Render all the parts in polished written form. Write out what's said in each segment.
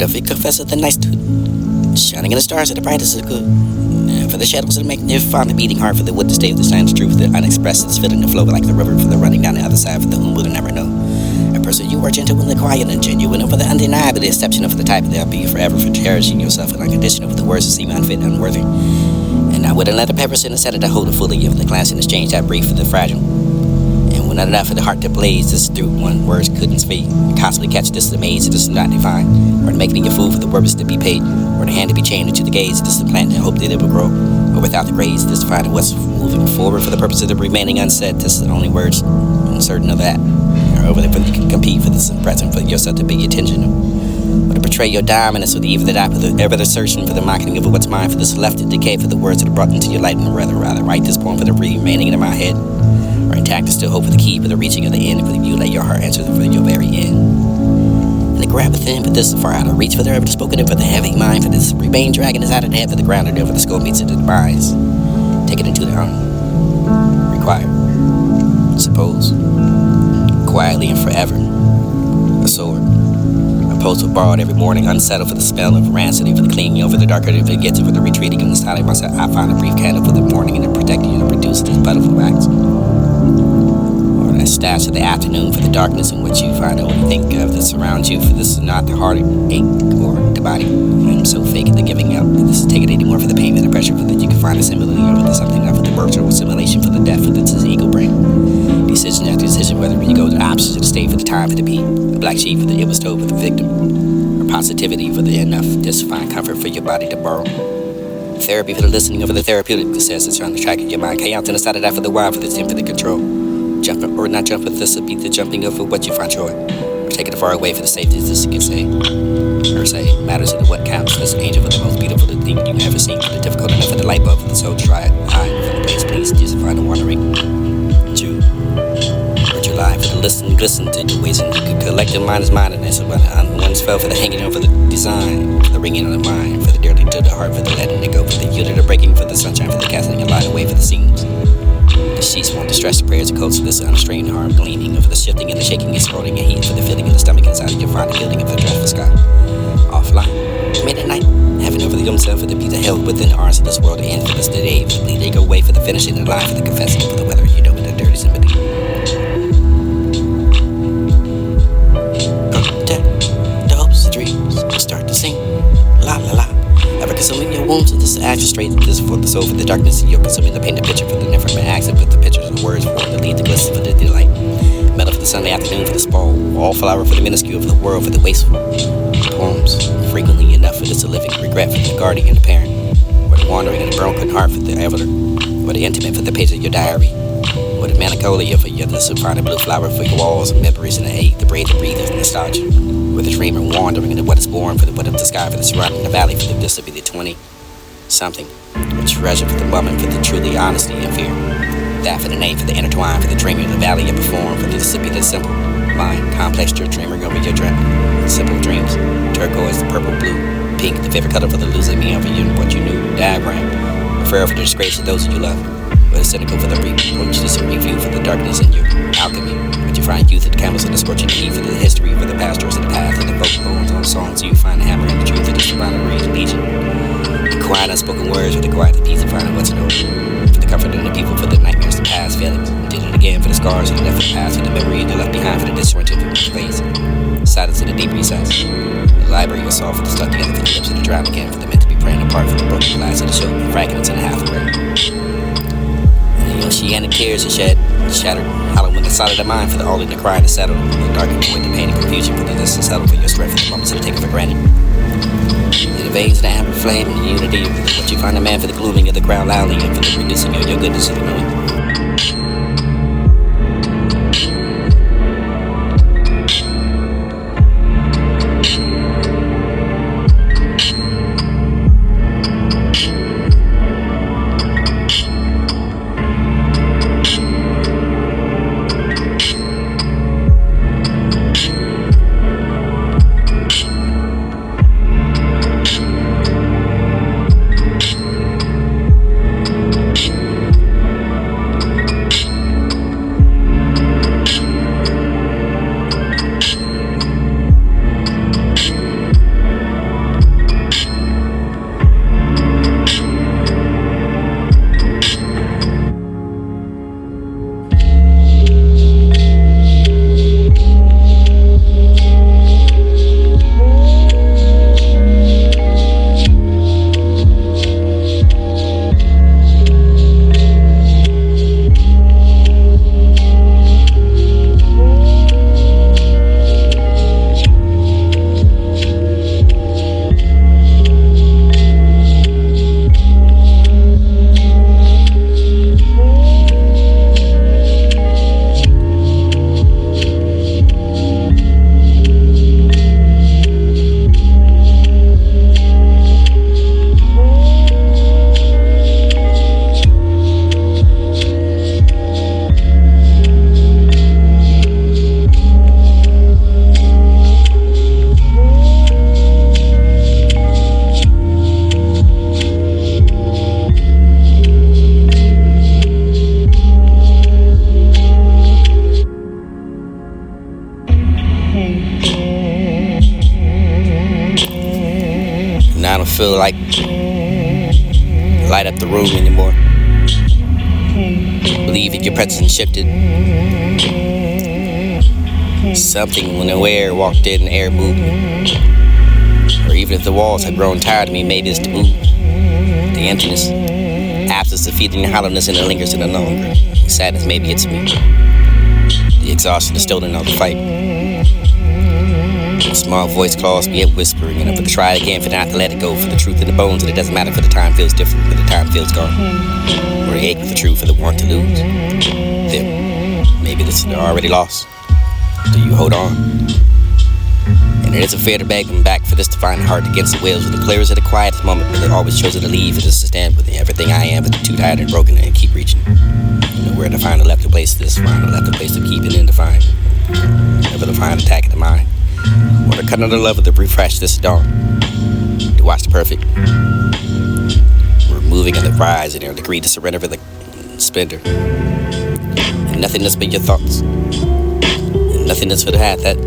of it confesseth the nice to shining in the stars of the brightest of the good. And for the shadows of the magnificent, find the beating heart for the wood to stay of the stands truth, the unexpressed is filling the flow like the river for the running down the other side for the whom will never know. A person you are gentle and quiet and genuine, and for the undeniable, the exception of the type of they'll be forever for cherishing yourself and unconditional with the words that seem unfit and unworthy. And I wouldn't let a pepper sin instead of the hold it fully of the glass in exchange that brief for the fragile. And when not enough for the heart to blaze, this through one words couldn't speak. Constantly catch this amaze, this is not divine. Or to make me a fool for the purpose to be paid, or the hand to be chained into the gaze, this is the plant and hope that it will grow. Or without the grace, this finding what's moving forward for the purpose of the remaining unsaid, this is the only words uncertain of that. Or over there for you can compete for this present for yourself to pay attention. Or to portray your dominance with the evil that I put the ever the searching for the mocking of what's mine, for this left to decay, for the words that are brought into your light, and rather write this poem for the remaining in my head. Or intact to still hope for the key, for the reaching of the end, for you let your heart answer for your very end. And the grab within, for this far out of reach, for the ever spoken, and for the heavy mind, for this remain dragging is out of the head, for the ground, and for the skull meets into the minds. Take it into the arm. Required. Suppose. Quietly and forever. A sword. A post borrowed every morning, unsettled for the spell of rancidity, for the clinging over the darker to forget to for the retreating in the side of myself. I find a brief candle for the morning and to protect you to produce this butterfly wax. Or a stash of the afternoon for the darkness in which you find only think of that surrounds you, for this is not the heartache or the body. I am so fake at the giving up that this is taking anymore for the pain and the pressure, for that you can find a similarity over the something of the virtual simulation for the death for this is ego brain. Decision after decision, whether you go to the opposite state for the time for the beat, the black sheep for the it was told for the victim, or positivity for the enough, just find comfort for your body to borrow. Therapy for the listening over the therapeutic success on the track of your mind. Chaos on the side of that for the wild, for the tin for the control. Jumping or not jumping, this will be the jumping over what you find joy. Or taking it far away for the safety, this can say. Or say, matters of the what counts. This angel for the most beautiful thing you've ever seen. For the difficult enough for the light bulb, for the soul dry eye, for the place, please, just find the wandering. Jew. Or July, for the glisten to the ways and you could collect your mind as mindedness. When the ones fell for the hanging over the design, for the ringing on the mind, for the dirty to the heart, for the letting it go, for the yield to the breaking, for the sunshine, for the casting your light away, for the seams. The sheets won't distress the prayers of coats for this unrestrained arm gleaming, and for the shifting and the shaking and scrolling and heat, for the feeling in the stomach inside of your find the yielding of the dreadful sky. Offline, mid at night, heaven over the yourself, for the beat of held within the arms of this world, the end for this today, for the bleed they go away, for the finishing the line, for the confessing, for the weather you know with the dirty sympathy. The hopes, the dreams, will start to sing, la la la. Ever consuming your wounds with this action straight, this for the soul, for the darkness, and you're consuming the painted picture, for the never been accent, for the pictures and the words, for the lead, the glisten, for the delight. Metal for the Sunday afternoon, for the spall, wallflower for the minuscule, for the world, for the wasteful. Poems, frequently enough for this a living regret, for the guardian and the parent, or the wandering and the broken heart for the ever, or the intimate for the page of your diary, or the melancholia for your this fine blue flower for your walls and memories and the hate, the breathe and breathe of nostalgia, or the dreamer wandering into what is born, for the what of the sky, for the surrounding the valley, for the this will be the 20 something, or treasure for the moment, for the truly honesty and fear. That for the name, for the intertwine, for the dreaming of the valley and perform, for this to be the simple mind, complex your dreaming over your dream, simple dreams, turquoise, the purple, blue, pink, the favorite color for the losing me over you and what you knew, diagram, refer for the disgrace of those you love, but the cynical for the reproach, this review for the darkness in your alchemy, but you find youth at the canvas of the scorching heat, for the history, for the pastors of the path, and the vocal bones on songs, you find the hammer and the truth of the surrounding rage, legion, the quiet unspoken words, for the quiet the peace of finding what's known. Comfort in the people for the nightmares, the past failings. Did it again for the scars and the left for the past, for the memory and the left behind, for the disjointed face. Silence in the deep recess. The library was soft for the stuck together, for the lips of the drowned again, for the meant to be praying apart, for the broken glass of the show, fragments and a half away. And the oceanic tears are shed, shattered, hollow in the solid of mind, for the all in the cry to settle, for the dark and void, the pain and confusion, for the distance settle, for your strength, for the moments that are taken for granted. In the veins of the amber flame and the unity of what you find a man for the glooming of the crowd loudly and for the reducing of your goodness of the knowing. feel like light up the room anymore. Believe if your presence shifted. Something when the air walked in, the air moved me. Or even if the walls had grown tired of me, maybe it's the move. The emptiness, absence of feeling the hollowness and it lingers in the longer. Sadness, maybe it's me. The exhaustion is stolen on the fight. A small voice calls me up whispering, and I'm gonna try again for not to let it go. For the truth in the bones, and it doesn't matter for the time feels different, for the time feels gone. Or the ache for the truth, for the want to lose. Then, maybe this is already lost. Do you hold on? And it isn't fair to beg them back for this to find heart against the wills. With the clearest of the quietest moment, but they've always chosen to leave. For this to stand with everything I am, but too tired and broken and keep reaching. Nowhere to find a left place to this, find a left place to keep it in to find. Never to find attack of the mind. Or to cut another love of the refresh this dawn. To watch the perfect. We're moving in the rise and their degree to surrender for the splendor. And nothingness but your thoughts. And nothingness for the have that.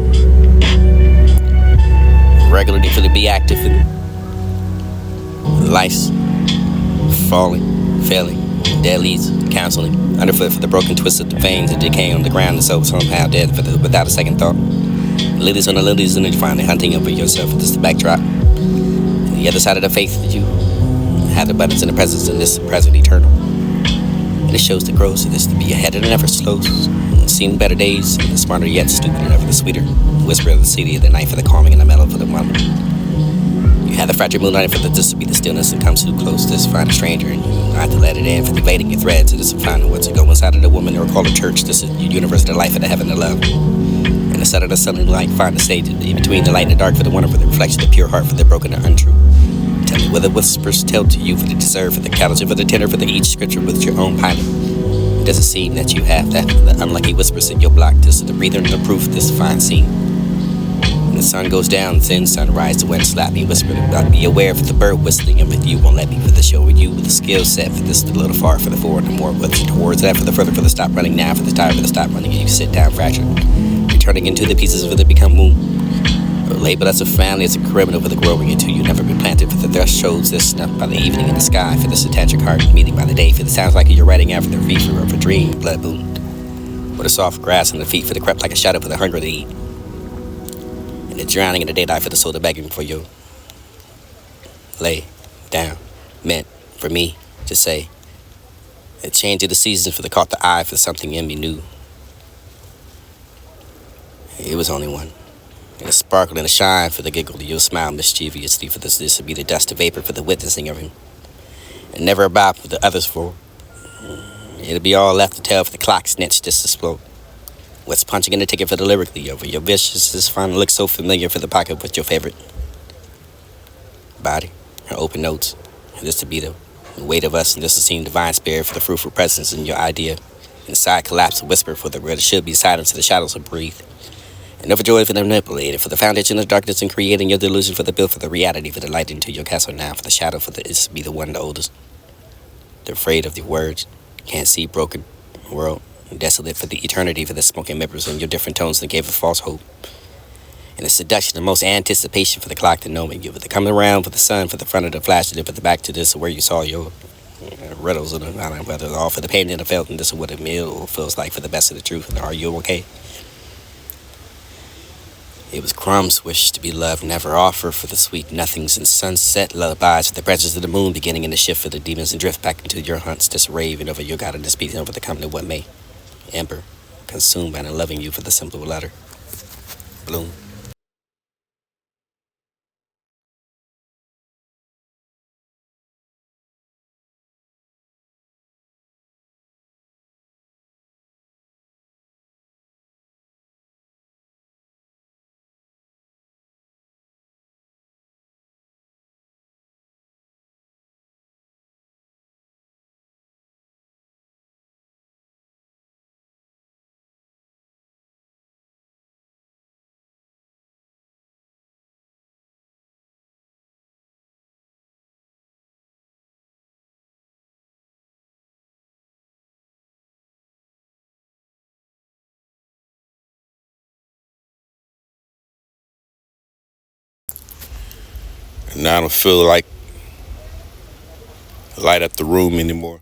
Regularly for to be active in life's falling, failing, dead leads, counseling, underfoot for the broken twist of the veins and decaying on the ground and so somehow dead for without a second thought. Lilies on the lilies and then finally hunting over yourself. This is the backdrop. And the other side of the faith that you have the abundance and the presence in this present eternal. And it shows the growth of this to be ahead and never slows. Seen better days, and the smarter yet stupider, never the sweeter. Whisper of the city of the night for the calming and the mellow for the moment. You have the fragile moonlight for the this to be the stillness and comes too close. This find a stranger and you not to let it in for evading your threads. And this is finding what's to go inside of the woman or call a church. This is your universe, the life of the heaven, the love. And the set of the sunlight find the stage in between the light and the dark for the wonder for the reflection of the pure heart for the broken and untrue. Tell me whether whispers tell to you for the deserve, for the callous, for the tender, for the each scripture with your own pilot. It doesn't seem that you have that. The unlucky whispers in your block. This is the breather and the proof. This fine scene. When the sun goes down, thin sunrise, the wind slap me, whisper about be aware for the bird whistling, and with you won't let me for the show with you with the skill set for this a little far for the forward and more with towards that for the further for the stop running now for the time for the stop running and you sit down fractured, returning into the pieces for the become moon. Or label as a family as a criminal for the growing into you never been planted for the thresholds this snuff by the evening in the sky for this attached heart meeting by the day for the sounds like you're writing after the fever of a dream blood wound or the soft grass on the feet for the crept like a shadow for the hunger to eat and the drowning in the daylight for the soul to begging for you lay down meant for me to say a change of the seasons for the caught the eye for something in me new. It was only one. And a sparkle and a shine for the giggle to your smile mischievously for this would be the dust of vapor for the witnessing of him. And never about for the others for. It'll be all left to tell for the clock snitch just to explode. What's punching in the ticket for the lyrically over your vicious is fun look so familiar for the pocket with your favorite body, her open notes. And this to be the weight of us and this to seem divine spirit for the fruitful presence in your idea. Inside collapse a whisper for the where there should be silence to the shadows will breathe. And overjoyed for the manipulated, for the foundation of darkness and creating your delusion for the build for the reality, for the light into your castle now, for the shadow for the is to be the one the oldest. They're afraid of the words, can't see broken world, and desolate for the eternity for the smoking members and your different tones that gave a false hope. And the seduction, the most anticipation for the clock to know me, you for the coming around for the sun, for the front of the flash, and for the back to this where you saw your riddles of the island, whether all for the pain and the felt, and this is what a meal feels like for the best of the truth, and are you okay? It was crumbs wish to be loved, never offer for the sweet nothings and sunset lullabies for the branches of the moon beginning in the shift for the demons and drift back into your hunts, just raving over your God and disputing over the coming of what may. Ember, consumed by the loving you for the simple letter. Bloom. And now I don't feel like light up the room anymore.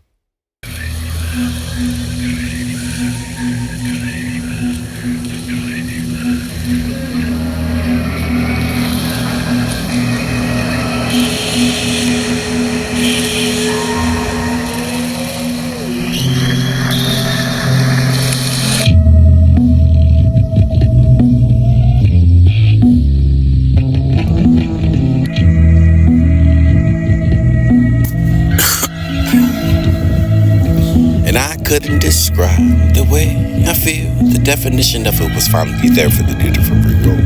And I couldn't describe the way I feel. The definition of it was finally there for the duty for reroll.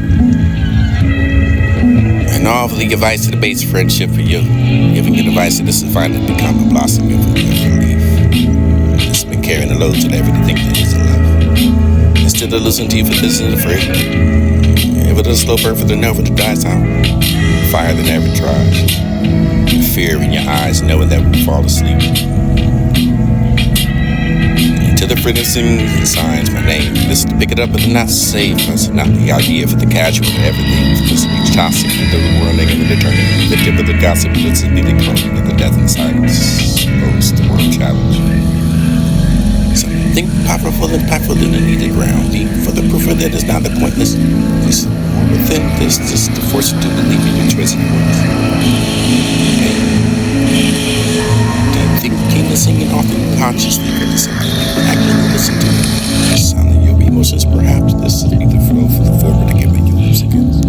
And all of the advice to the base friendship for you, giving you advice that this is finally become a blossom of relief. It's been carrying the load to everything that is in love. Instead of listening to you for this and afraid, if it is slow burn for the nerve that dies out, fire that never tries. Fear in your eyes, knowing that we'll fall asleep. To the frenzy signs my name. This is to pick it up, but not safe. That's not the idea for the casual and everything. This is toxic and the running and the turning. The tip of the gossip, this is the cloning of the death and silence. Post the world challenge. Something powerful and impactful in the needed grounding. For the proof of that is not the pointless. This more within this, just to force you to believe in your choice and words. Thinking and singing often consciously for the something you actually listen to. The sound of your emotions, perhaps this is be the flow for the forward to get make your lips against.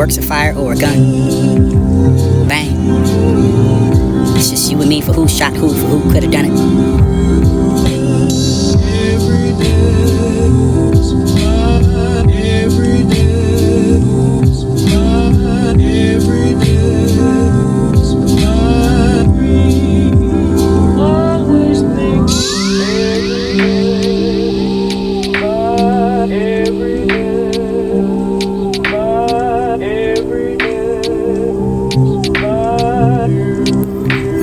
works of fire or a gun? Bang. It's just you and me for who shot who, for who could have done it.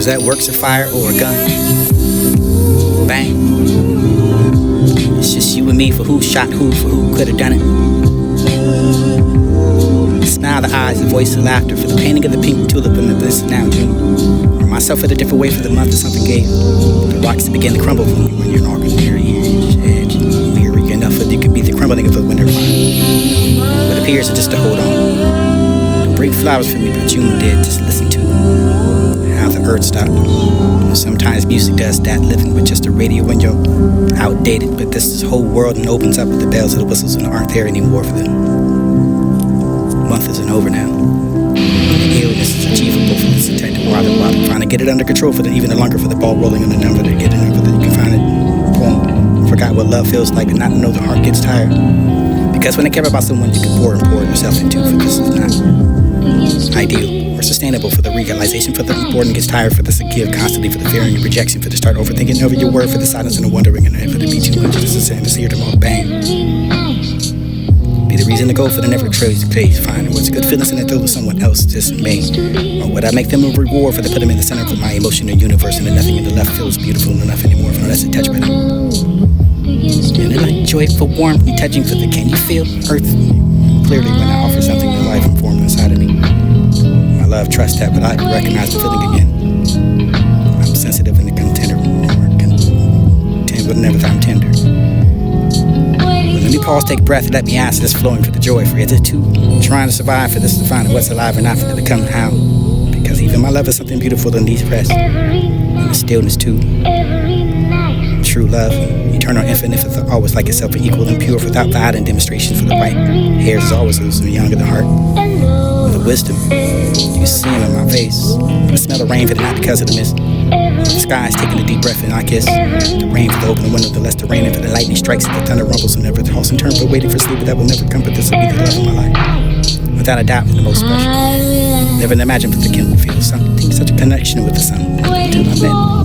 Was that works of fire or a gun? Bang. It's just you and me for who shot who, for who could have done it. The smile, the eyes, the voice, the laughter, for the painting of the pink tulip in the bliss now June. Or myself at a different way for the month that something gave. The rocks that begin to crumble for me when you're knocking near edge. Weary enough that it could be the crumbling of a winter fire. What appears to just to hold on. Don't bring flowers for me, but June did. Just listen to how the earth stopped. Sometimes music does that, living with just a radio when you're outdated, but this whole world and opens up with the bells and the whistles and aren't there anymore for them. Month isn't over now. The illness is achievable for this intended while trying to get it under control for the even longer for the ball rolling on the number to get it over that you can find it. Boom. Forgot what love feels like and not to know the heart gets tired. Because when I care about someone you can pour yourself into, for this is not ideal or sustainable for the realization for the important gets tired for this to give constantly for the fear and your rejection for the start overthinking over your word for the silence and the wondering and for the be too much this is saying to see them all bang be the reason to go for the never trace place find what's good feelings in it through someone else just made or would I make them a reward for the put them in the center of my emotional universe and then nothing in the left feels beautiful enough anymore unless it's touched by them and then like joyful warmth and touching for the can you feel earth clearly when I offer something to life and form inside of me. My love, trust that, but I recognize the feeling again. I'm sensitive and tender, but never that I'm tender. But let me pause, take breath, let me answer this flowing for the joy, for it's too trying to survive for this to find what's alive and not for it to come how. Because even my love is something beautiful than these press. And the stillness too. True love, eternal, infinite, always like itself, and equal and pure, without the and demonstration for the right. Hairs is always losing young in the heart. The wisdom, you see him in my face. I smell the rain for the night because of the mist. The sky is taking a deep breath and I kiss. The rain for the open window, the less the rain, and for the lightning strikes and the thunder rumbles, and never toss and turn, but waiting for sleep that will never come, but this will be the love of my life. Without a doubt, the most special. Never imagined but the kin feel something, such a connection with the sun. Until I met.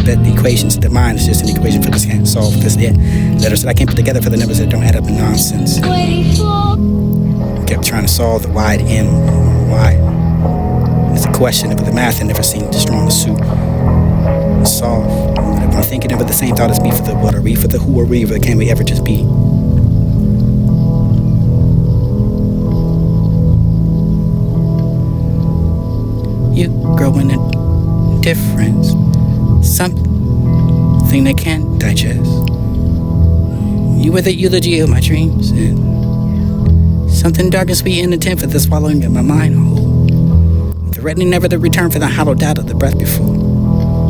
I bet the equations of the mind is just an equation for this can't solve this yet. Letters that I can't put together for the numbers that don't add up in nonsense. Kept trying to solve the wide M or why. It's a question of the math that never seemed strong to suit. Solve. But if I'm thinking of it, the same thought as me for the what are we, for the who are we, but can we ever just be? You growing a difference. Something they can't digest. You were the eulogy of my dreams, and something dark and sweet in the tent for the swallowing of my mind whole. Threatening never to return for the hollow doubt of the breath before.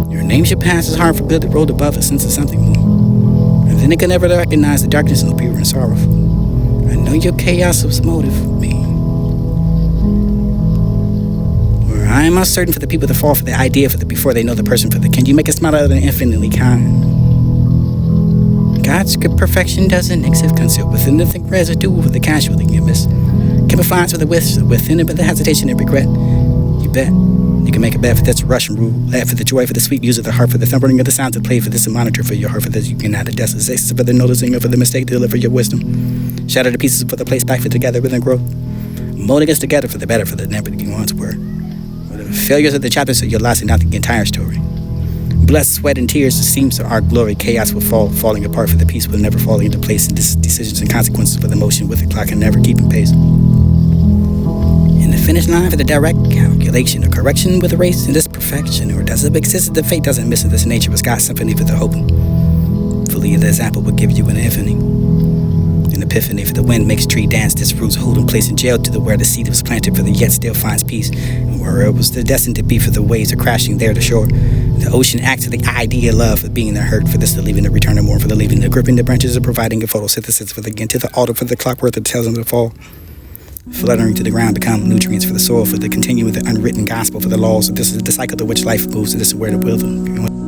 Your name should pass as hard for good that rolled above a sense of something more. And then it could never recognize the darkness and the pure and sorrowful. I know your chaos was motive for me. I am uncertain for the people that fall for the idea for the before they know the person for the can you make a smile other than infinitely kind? God's good perfection doesn't exist concealed within the residue of the casualty you miss. Camouflage with the within it, but the hesitation and regret. You bet. You can make a bet for this Russian roulette, for the joy, for the sweet music of the heart, for the thundering of the sounds that play, for this a monitor for your heart, for this you can add a desolation, for the noticing of the mistake to deliver your wisdom. Shatter the pieces for the place back for together within growth. Molding us together for the better, for the never you once were. Failures of the chapter, so you're lasting out the entire story. Blood, sweat, and tears, it seems to our glory. Chaos will fall, falling apart for the peace will never falling into place, and decisions and consequences for the motion with the clock and never keeping pace. In the finish line for the direct calculation or correction with a race in this perfection, or does it exist if the fate doesn't miss it? This nature was God's symphony for the hope. Fully, the example will give you an epiphany. An epiphany for the wind makes tree dance, this roots holding place in jail to the where the seed was planted for the yet still finds peace, and where it was destined to be for the waves are crashing there to shore. The ocean acts to the idea of love for being the hurt, for this the leaving, the return of more, for the leaving, the gripping the branches of providing a photosynthesis for the again to the altar for the clockwork that tells them to fall. fluttering to the ground, become nutrients for the soil, for the continue with the unwritten gospel, for the laws. So this is the cycle to which life moves. So this is where the will